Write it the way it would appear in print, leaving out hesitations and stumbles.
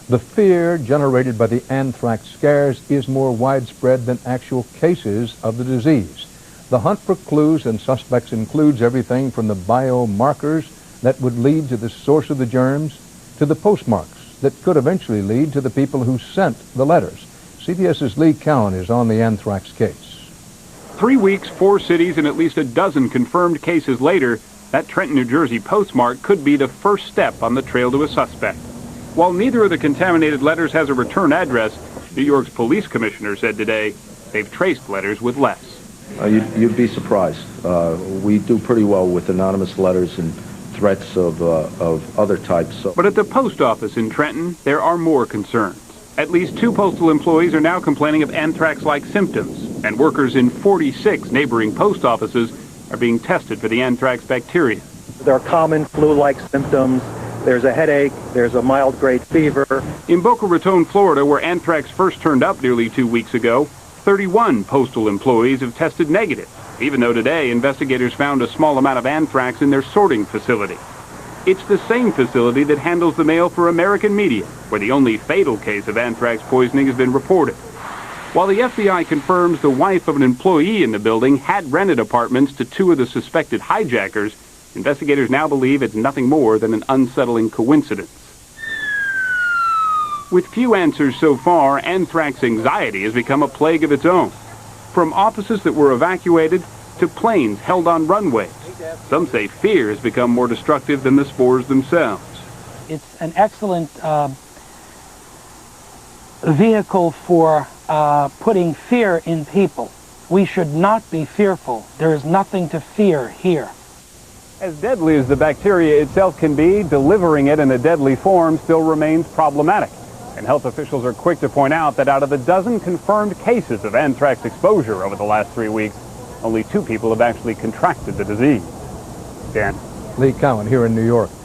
The fear generated by the anthrax scares is more widespread than actual cases of the disease. The hunt for clues and suspects includes everything from the biomarkers that would lead to the source of the germs to the postmarks that could eventually lead to the people who sent the letters. CBS's Lee Cowan is on the anthrax case. 3 weeks, 4 cities, and at least a dozen confirmed cases later, that Trenton, New Jersey postmark could be the first step on the trail to a suspect. While neither of the contaminated letters has a return address, New York's police commissioner said today they've traced letters with less. You'd be surprised. We do pretty well with anonymous letters and threats of other types. But at the post office in Trenton, there are more concerns. At least 2 postal employees are now complaining of anthrax-like symptoms, and workers in 46 neighboring post offices are being tested for the anthrax bacteria. There are common flu-like symptoms. There's a headache. There's a mild grade fever. In Boca Raton, Florida, where anthrax first turned up nearly 2 weeks ago, 31 postal employees have tested negative, even though today investigators found a small amount of anthrax in their sorting facility. It's the same facility that handles the mail for American media, where the only fatal case of anthrax poisoning has been reported. While the FBI confirms the wife of an employee in the building had rented apartments to 2 of the suspected hijackers, investigators now believe it's nothing more than an unsettling coincidence. With few answers so far, anthrax anxiety has become a plague of its own. From offices that were evacuated to planes held on runways, some say fear has become more destructive than the spores themselves. It's an excellent vehicle for putting fear in people. We should not be fearful. There is nothing to fear here. As deadly as the bacteria itself can be, delivering it in a deadly form still remains problematic. And health officials are quick to point out that out of the dozen confirmed cases of anthrax exposure over the last 3 weeks, only 2 people have actually contracted the disease. Dan. Lee Cowan here in New York.